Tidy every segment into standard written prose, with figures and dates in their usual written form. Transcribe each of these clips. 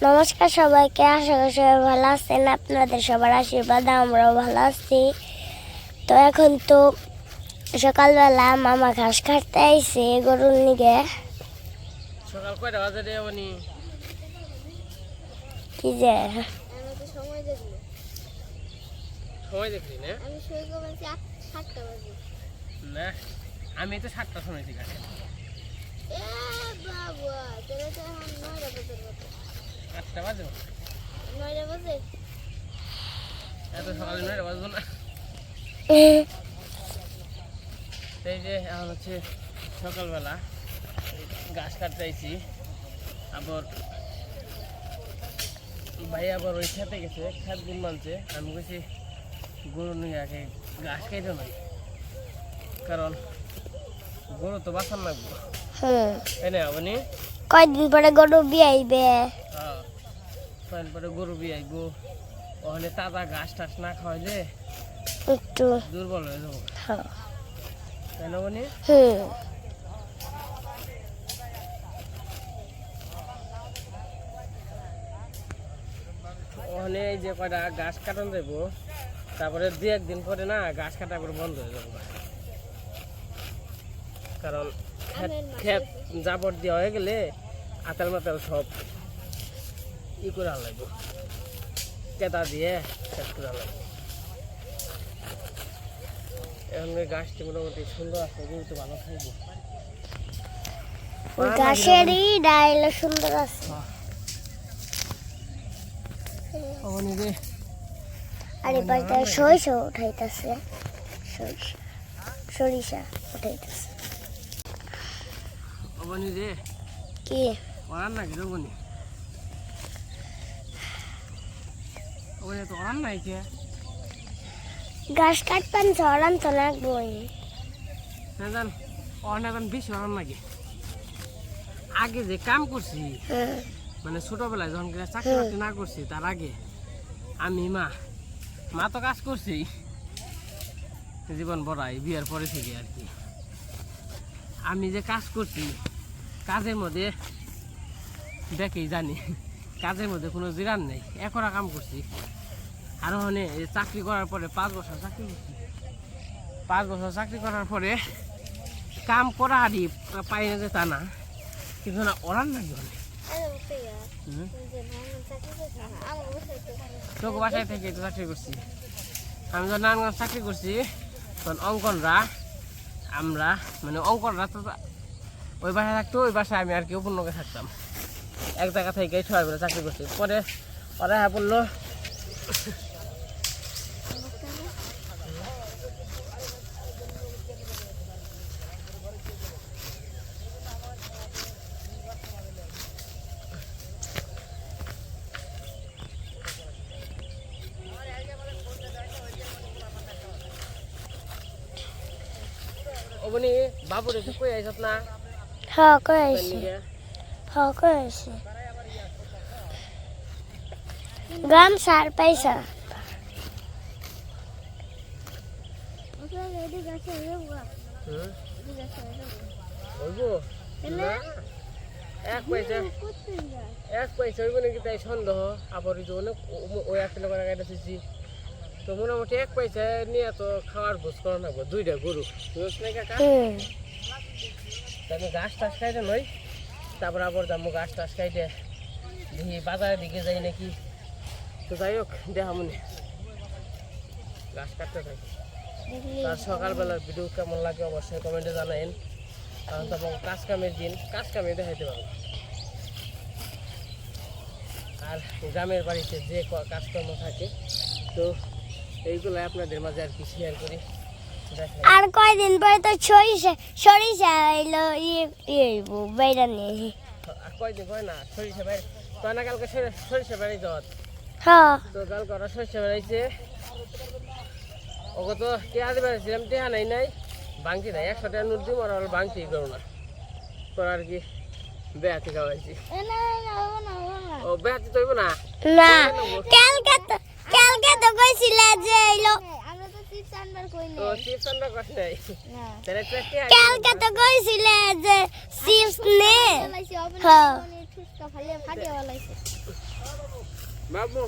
নমস্কার সবাইকে, আশা করি সবাই ভালো আছেন। আপনাদের সবার আশীর্বাদে আমরাও ভালো আছি। তো এখন তো সকালবেলা মামা ঘাস কাটতে আইছে গরুর নিগে। সকাল কয়টা বাজে রে উনি? কি যে আমি তো সময় দেখলি সময় দেখলি না? আমি শুয়ে গেছি 7টা বাজে। না, আমি তো 7টার সময় থেকে আসি। এ বাবা, তাহলে তো এখন 9টা বাজে। 8টা বাজে? 9টা বাজে? এত সকালে 9টা বাজবো না। এই যে এখন হচ্ছে সকালবেলা গাছ কাটতে আইছি। আবার ভাই আবার ওই খেতে গেছে, খেত গুন মানছে। আমি বলছি গরু নিয়ে আগে ঘাস খাইতে নাই, কারণ গরু তো বাঁচান লাগবো, তাই না? আপনি কয়দিন পরে গরু বিয়ে আইবে। হ্যাঁ, কয়েকদিন পরে গরু বিয়ে আইবো। ওখানে তাজা ঘাস টাস না খাওয়াইলে একটু দুর্বল হয়ে যাবো, তাই না? আপনি ওখানে এই যে কয়টা ঘাস কাটানো যাবো, তারপরে 2-1 দিন পরে না ঘাস কাটা করে বন্ধ হয়ে যাবো, কারণ ক্ষেত জাবর দেওয়া হয়ে গেলে আতাল মাতাল সব ই করে লাগবে, কেতা দিয়ে শেষ করে লাগবে। এখন গাছটি মোটামুটি সুন্দর আছে, কিন্তু ভালো খাইবো। ঘাসেরই ডাইল সুন্দর আছে। আর এবার সরিষা উঠাইতেছে, সরিষা উঠাইতেছে। অবনি রে কি ওরান নাকি রবনি? ওই তো ওরান নাই কে? ঘাস কাটপান ঝরান তো লাগবই না জান, অনেক বেশি ওরান নাকি? আগে যে কাম করছি, মানে ছোটবেলায় যখন চাকরি বাকরি না করছি তার আগে আমি মা তো কাজ করছি জীবন বড়াই বিয়ার পরে থেকে আর কি। আমি যে কাজ করছি কাজের মধ্যে দেখেই জানি, কাজের মধ্যে কোনো জিরান নেই, একরা কাম করছি। আর ওখানে চাকরি করার পরে 5 বছর চাকরি করছি। 5 বছর চাকরি করার পরে কাম করা হারি পাই না যে তা না, কিন্তু না ওরান নাকি অনেক। তোকে বাসায় থেকে তো চাকরি করছি। আমি যখন নারায়ণগঞ্জ চাকরি করছি তখন অঙ্কনরা আমরা মানে অঙ্কনরা তো ওই বাসায় থাকতো, ওই বাসায় আমি আর কি উপন্নকে থাকতাম। এক জায়গা থেকে সবাই মিলে চাকরি করছি। পরে ওরা হ্যাঁ বললো ওবনি বাবুরে কি কই আইছত না? হ্যাঁ কই আইছি, হ্যাঁ কই আইছি। গাম সার পাইছা এক পয়সা হইব নাকি তাই সন্দেহ। আবার ওই 1 কিলো করে গাইতেছি তো মোটামুটি 1 পয়সা নিয়ে তো খাওয়ার ভোজ করা লাগবে। 2টা গরু বুঝছ না কাকা? আমি ঘাস টাস খাইতে নই, তারপর আবার যাবো ঘাস টাস খাইতে দেখি বাজারের দিকে যাই নাকি। তো যাই হোক দেখা মনে ঘাস কাটতে থাকি। তার সকালবেলার ভিডিও কেমন লাগে অবশ্যই কমেন্টে জানাইন, কারণ তখন কাজ কামের দিন, কাজ কামে দেখাইতে পারবো। আর গ্রামের বাড়িতে যে কাজকর্ম থাকে তো এইগুলো আপনাদের মাঝে আর কি শেয়ার করি। আর কয়দিন পরে তো সরিষা এলো বাইরা নিয়ে। আর কয়দিন হয় না সরিষা বাড়ি তো না, কালকে সরিষা বাড়ি যাওয়ার হ্যাঁ তো কালকে ওরা সরিষা বেড়াইছে। ওকে তো টেহা দিয়ে বেড়াইছিলাম, টেহা নাই ভাঙতি নাই, 100 টাকা নোট দিব। ওরা ভাঙতি করো না, তোর আর কি বেহাতি খাওয়াইছি। ও বেহাতি তো হইব না? না, কালকে তো কইছিলা যে এলো। আমরা তো চিপস আনবার কই ও চিপস আনবা কষ্ট নাই, তাহলে তো টেহা কালকে তো কইছিলে যে চিপস নে। লাইছি অবনি ঠুসকা ফালিয়ে ফাটিয়ে লাইছি। বাবু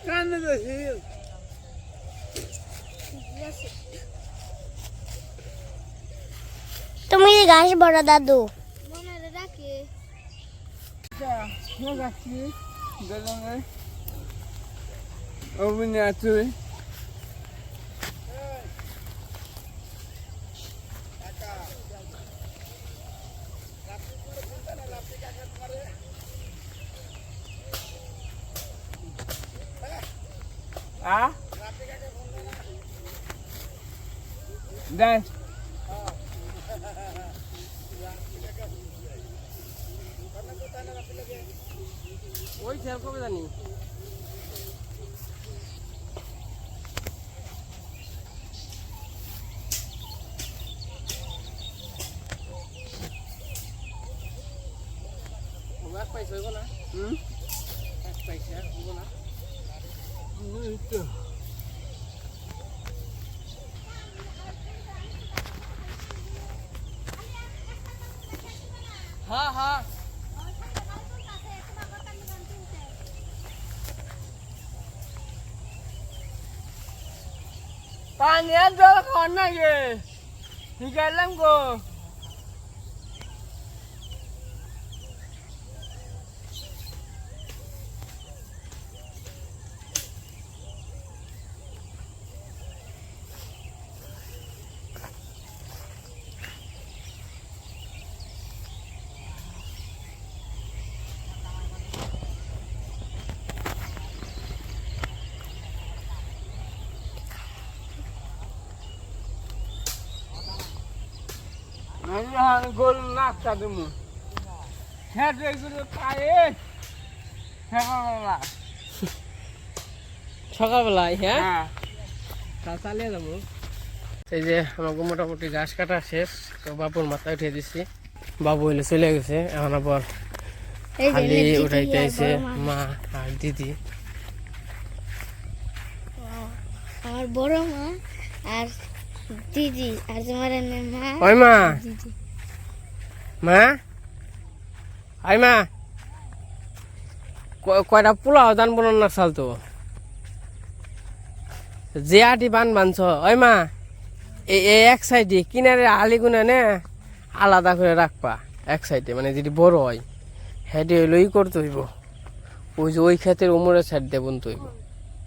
কান্না দেখি তুমি কি ঘাস বড় দাদু? মনে রাখে দেখ ওই খেয়াল কবে জানি পাইছে হইব না পাইছে হইব না হ্যাঁ হ্যাঁ পানির জল খাওয়ার নাকি ঠিক এলাম গো গোল নাকটা দেবো খেতে এগুলো খায়ে সকালবেলায় হ্যাঁ তা চালিয়ে যাবো এই যে আমাকে মোটামুটি ঘাস কাটা শেষ তো বাবুর মাথায় উঠিয়ে দিচ্ছি বাবু হইলে চলে গেছে এখন আবার খালি উঠাইতে আইছে মা আর দিদি আমার বড় মা আর দিদি আর তোমার মা ওই মা দিদি মা আই মা কয়টা পোলাও দান বনান না চাল তো যে আটি বান বানছ ওই মা এই এক সাইডে কিনারে আলিগুনা নে আলাদা করে রাখবা এক সাইডে মানে যদি বড় হয় হেঁটে হইলো ই করতে হইব ওই যে ওই ক্ষেতের উমরের সাইড দিয়ে বুনতে হইব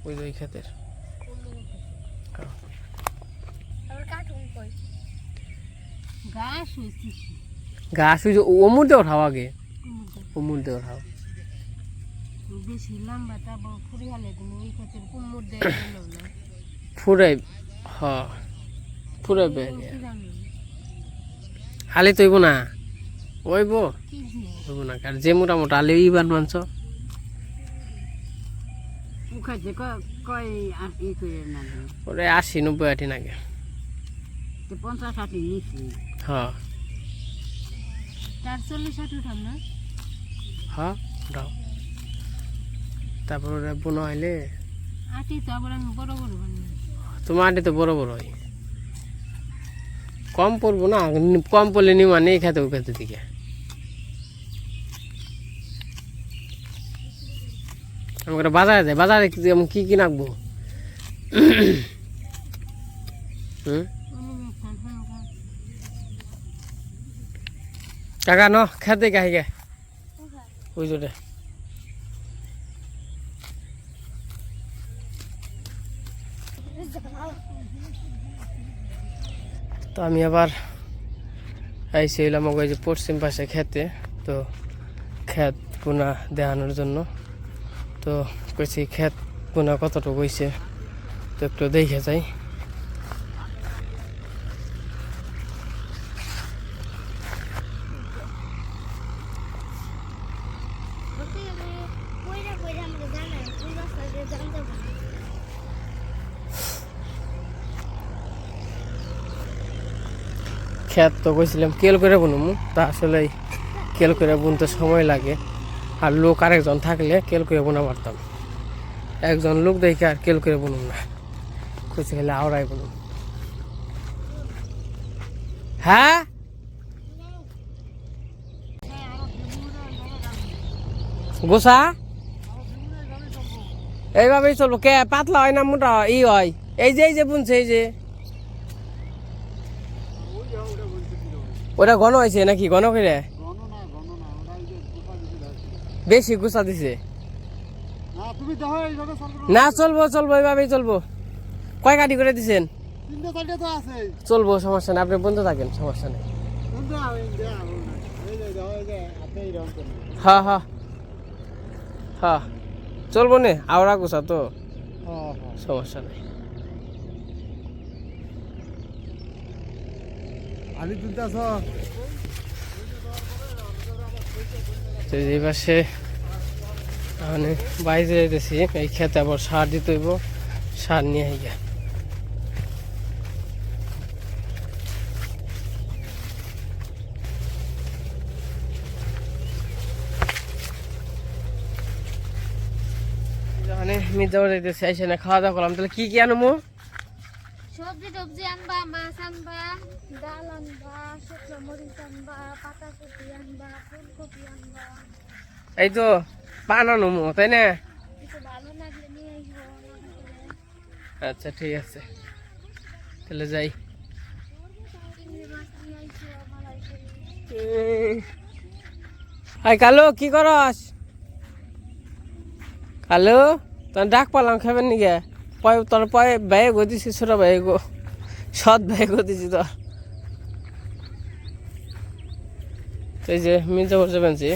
ওই যে ওই ক্ষেতের ঘাস ওই যে অমুর দিয়ে ওঠাও আগে অমুর দিয়ে ওঠাও ফুরাই হ ফুরাইবে হালি তৈব না ওইব হইব না আর যে মোটামোটা আলি ইবান মানছ ওরে 80-90 আটি নাগে 50-60 নিচ্ছি হ্যাঁ 40-60 উঠাম না হ্যাঁ উঠাও তারপর ওরা বোনা হইলে আটি তো আবার আমি বড় বড় বানাই তোমার আটি তো বড় বড় হয় কম পড়বো না কম পড়লে নিমা নেই খেতে ও খেতে দিকে আমরা বাজারে যাই বাজারে কি কি নাকবো কাকা ন খেতে গাই গে ওই জোরে তো আমি আবার আইছিলাম ওই যে পশ্চিম পাশে খেতে তো ক্ষেত গুনা দেখানোর জন্য তো কইছি ক্ষেত গুনা কতটুকু হয়েছে তো একটু দেখে যাই ক্ষেত তো কইছিলাম কেল করে বুনমু তা আসলে কেল করে বুনতে সময় লাগে আর লোক আরেকজন থাকলে কেল করে বোনা পারতাম একজন লোক দেখে আর কেল করে বুনুম না কইছে খেলে আওড়াই বলুন হ্যাঁ গোসা এইভাবেই চলবো কে পাতলা হয় না মোটা ই হয় এই যে বুনছে এই যে ওটা ঘন হয়েছে নাকি ঘন করে বেশি গুছা দিছে না চলবো এইভাবেই চলবো কয় কাটি করে দিছেন চলবো সমস্যা নেই আপনি বন্ধু থাকেন সমস্যা নেই হ্যাঁ হ্যাঁ হ্যাঁ চলবো নে আওড়া গুছা তো সমস্যা নেই তো এই পাশে মানে বাইরে যেতেছি এই খেতে আবার সার দিতে হইব সার নিয়ে আইগা মানে মির্জাপুর যাইতেছি আইসে না খাওয়া দাওয়া করলাম তাহলে কি আনবো সবজি টবজি আনবা মাছ আনবা ডাল আনবা শুকনো মরিচ আনবা পাতাকপি আনবা ফুলকপি আনবা এই তো পান আনবো তাই না কিছু ভালো লাগলে নিয়ে আসবো আচ্ছা ঠিক আছে তাহলে যাই চিংড়ি মাছ নিয়ে আসবো মালাই হাই কালো কি করস কালো তোর ডাক পালাম খাবেন নিগে তোর পয়ে ব্যয় গো দিছি ছোট ব্যয় গো সৎ ব্যয় গো দিছি তোর এই যে মির্জাপুর যাবেন যে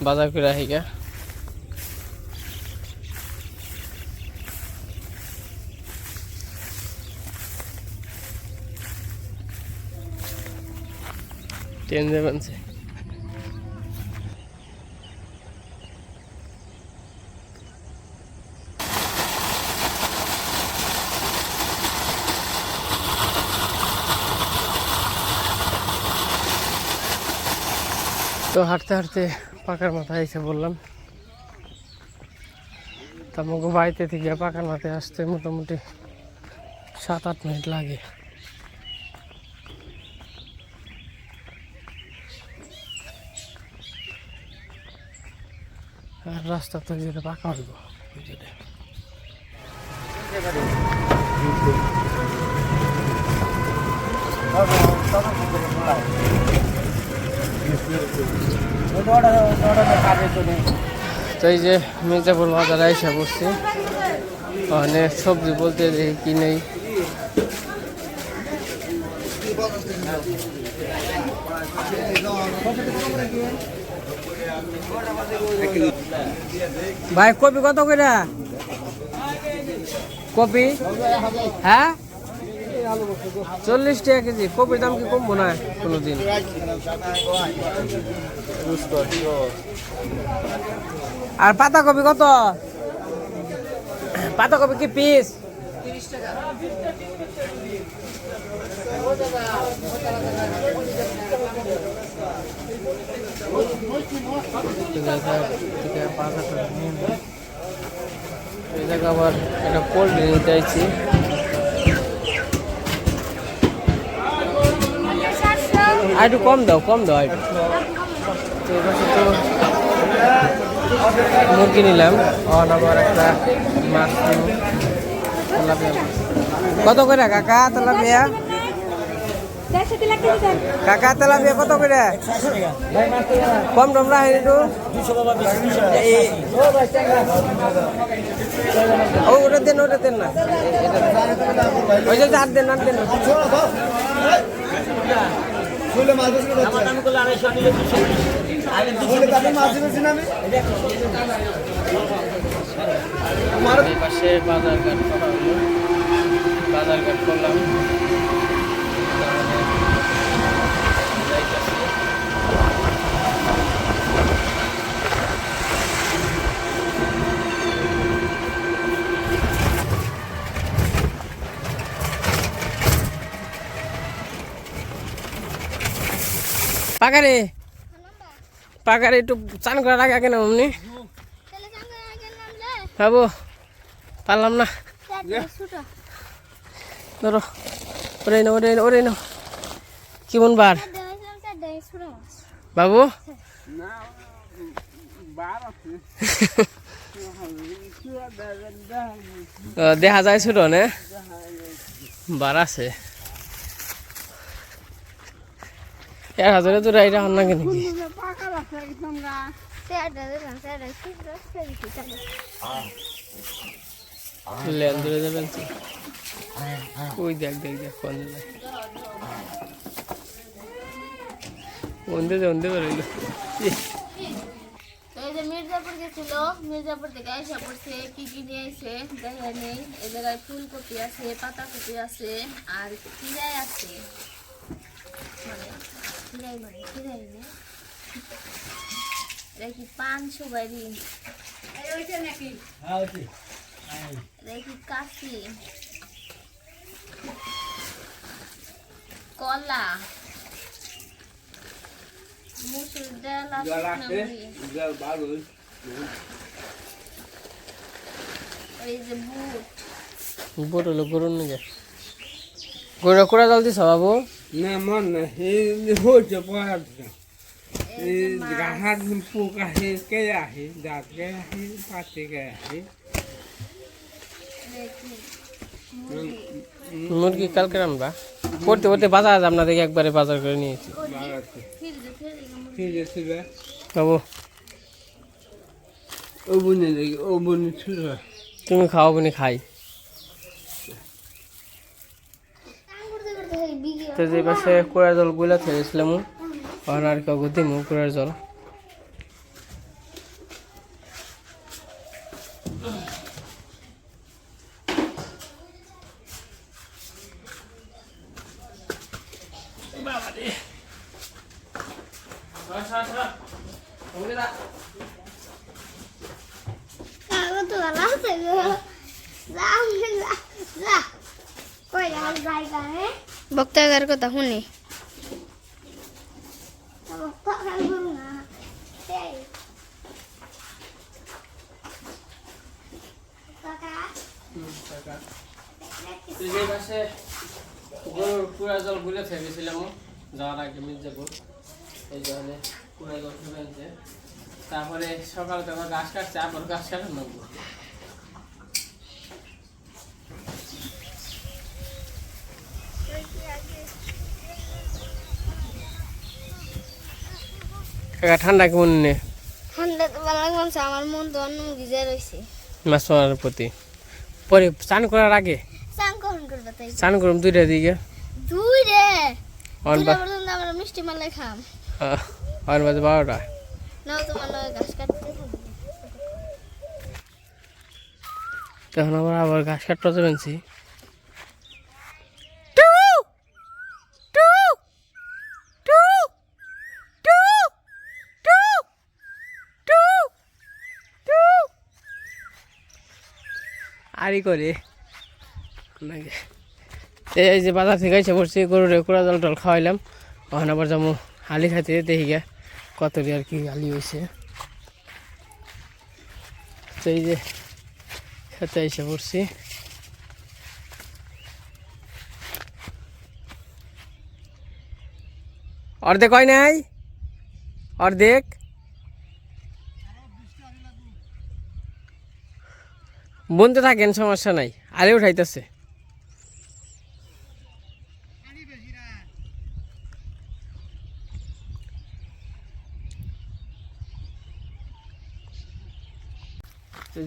বাজার করে আহিগা ট্রেন যাবেন যে তো হাঁটতে হাঁটতে পাকার মাথায় এসে বললাম আমাকে বাড়িতে থেকে পাকার মাথায় আসতে মোটামুটি 7-8 মিনিট লাগে আর রাস্তা তো যেটা পাকা হইব তো এই যে মির্জাপুর বাজারে এসে বসছি অনেক সবজি বলতে দেখি কি নেই ভাই কপি কত করে কপি হ্যাঁ 40 টাকা কেজি কপির দাম কি কমবো না কোনোদিন আর পাতা কপি কত পাতা কপি কি পিস 30 টাকা এই জায়গা আবার একটা পোল্ট্রি নিতে চাইছি আর একটু কম দাও একটু তো এবার তো মুরগি নিলাম আবার একটা মাছ তেলাপিয়া কত করে কাকা তেলাপিয়া কাকা তেলাপিয়া কত করে কম টম রাখেন একটু ওটা দেন না ওই যে 8 দেন পাশে বাজার ঘাট করলাম পাকারে একটু চান করার আগে কেন অমনি খাবো পারলাম না ধরো ওরে নাও কেমন বার বাবু দেখা যায় ছোট না বার আছে 1000 তো রাইরা হন না কেন লেন ধরে যাবেন ওই দেখ কোন ওন্দে বেরোইল তো এই যে মির্জাপুর গেছিল মির্জাপুর থেকে আইসা পড়ছে কি নিয়ে আইছে দেখা নেই এই জায়গায় ফুলকপি আছে পাতাকপি আছে আর খিরাই আছে খিরাই নে এটা কি পান সুপারি এটা কি কাশি কলা মুসুর ডাল এই যে বুট হলো গরুর নিয়ে গরুরা কোড়া জল দিছ বাবু না মন না এই হচ্ছে পড়ার এই গাহার পোক আহে কে আহে দাঁত কে আহে পাতে কে আহে মুরগি কালকে রান্না পড়তে বাজার আপনার দেখে একবারে বাজার করে নিয়েছি ঠিক আছে বাবু ও বনে ছিল তুমি খাও বনি খাই তো যে পাশে কুড়ার জল গুলা থেয়েছিলাম আর কাউকে দিমু কুড়ার জল বক্তাগার কথা শুনি গরুর কুড়া জল গুলে থেকে গেছিলাম যাওয়ার আগে মির্জাপুর এই জলে কুড়া জল ফেলছে তারপরে সকাল থেকে গাছ কাটছে আবার গাছ কাটা নেবো ঠান্ডা কেমন নে ঠান্ডা তো ভালো লাগছে আমার মন তো অন্য ভিজে রয়েছে মাছ মারার প্রতি পরে চান করার আগে চান কখন করবে তাই চান করুম 2টার দিকে দুই রে অন দুইটা পর্যন্ত আমরা মিষ্টি মালাই খাম অন বাজে 12টা নাও তোমার লগে ঘাস কাটতে থাকবে তখন আবার ঘাস কাটতে যাবেনছি আরই করে এই যে বাজার থেকে এসে পড়ছি গরুরে কুড়া জল টল খাওয়াইলাম তখন আবার যাবো হালি খাইতে দেখি গে কত আর কি হালি হয়েছে তো এই যে খেতে এসে পড়ছি অর্ধেক হয় নাই অর্ধেক বনতে থাকেন সমস্যা নাই আরে উঠাইতেছে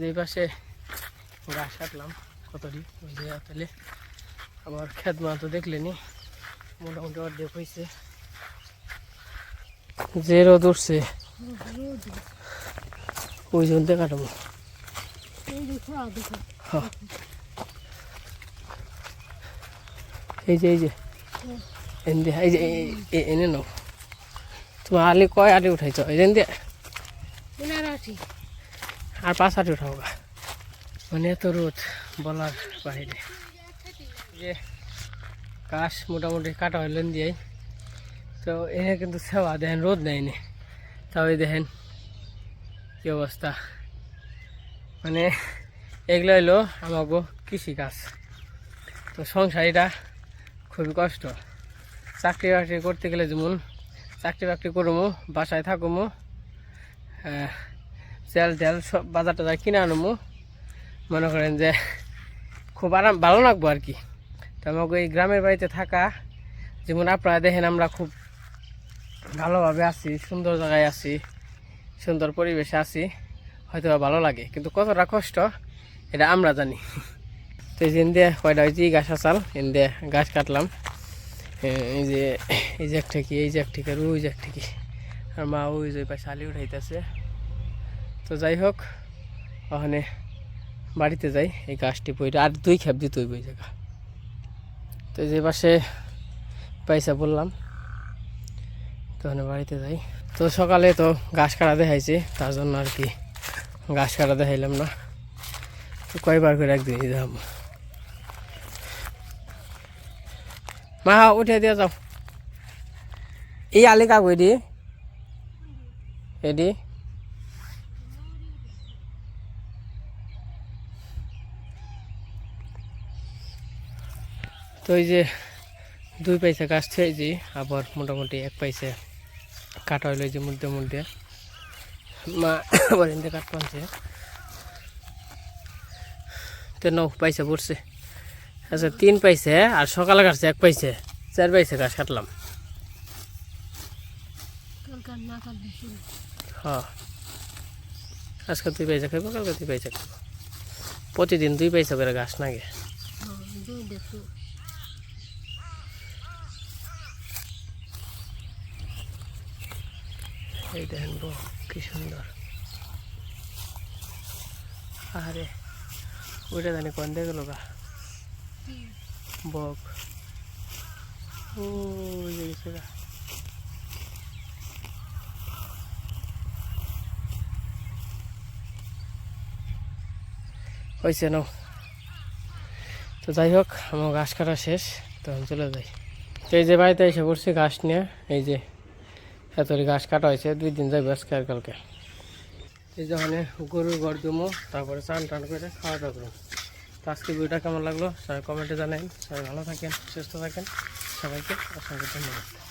যে পাশে গাছ কাটলাম কতটি তাহলে আমার খেত মা তো দেখলেনি মোটামুটি অর্ধেক হয়েছে যে রোদ উঠছে ওই জন্য কাটাবো এই যে এনে নাও তোমার আলি কয় আলি উঠাইছ এই দিয়ে আর 5 আটি উঠাবো মানে এত রোদ বলার বাইরে যে ঘাস মোটামুটি কাটা হইলেন দিয়ে তো এনে কিন্তু সেবা দেখেন রোদ নেয়নি তাও দেখেন কি অবস্থা মানে এগুলো হইলো আমাকে কৃষি কাজ তো সংসারীটা খুবই কষ্ট। চাকরি বাকরি করতে গেলে যেমন চাকরি বাকরি করবো, বাসায় থাকবো, তেল টেল সব বাজার টাজার কিনে আনবো, মনে করেন যে খুব আরাম ভালো লাগবো আর কি। তো আমাকে এই গ্রামের বাড়িতে থাকা, যেমন আপনারা দেখেন আমরা খুব ভালোভাবে আছি, সুন্দর জায়গায় আছি, সুন্দর পরিবেশে আছি, হয়তো ভালো লাগে, কিন্তু কতটা কষ্ট এটা আমরা জানি। তো এই যে দিয়ে কয়টা হয়েছে গাছ আসাল, এন দিয়ে গাছ কাটলাম, এই যে এক থেকে এই যে এক থেকে ওই যে এক থেকে, আর মা ওই যে পাশে আলি উঠাইতেছে। তো যাই হোক, ওখানে বাড়িতে যাই, এই গাছটি বইটা আর 2 খেপ দিতে হইব এই জায়গা। তো যে পাশে পয়সা বললাম, তো ওখানে বাড়িতে যাই। তো সকালে তো ঘাস কাটা দেখাইছি, তার জন্য আর কি ঘাস কাটা দেখাইলাম না। তো কয়বার করে একদিন যাম। মা উঠে দিয়ে যাও, এই আলি কাকু এডি এডি তো এই যে 2 পয়সা গাছ থেয়েছি, আবার মোটামুটি 1 পয়সা কাটা হইলো যে মধ্যে মা আবার এনতে কাট পানছে। তো 9 পয়সা পড়ছে। আচ্ছা 3 পয়সা, আর সকালে কাটছে 1 পয়সা, 4 পয়সা গাছ কাটলাম। হ্যাঁ, আজকে 2 পয়সা খাইব, কালকে 2 পয়সা খাইব, প্রতিদিন 2 পয়সা করে গাছ নাগে। এই দেখেন কি সুন্দর। আরে ওইটা জানি কোন দিয়ে গেল গা বক, ওই যে গেছে গা। হয়েছে নাও। তো যাই হোক, আমার ঘাস কাটা শেষ, তখন চলে যাই। তো এই যে বাড়িতে এসে পড়ছি ঘাস নিয়ে, এই যে এতটি ঘাস কাটা হয়েছে, 2 দিন যাবে আজকে আর কালকে। এই যখন গরুর ঘর জমো, তারপরে চান টান করে খাওয়া দাওয়া করুন। তো আজকে ভিডিওটা কেমন লাগলো সবাই কমেন্টে জানান। সবাই ভালো থাকেন, সুস্থ থাকেন, সবাইকে অসংখ্য ধন্যবাদ।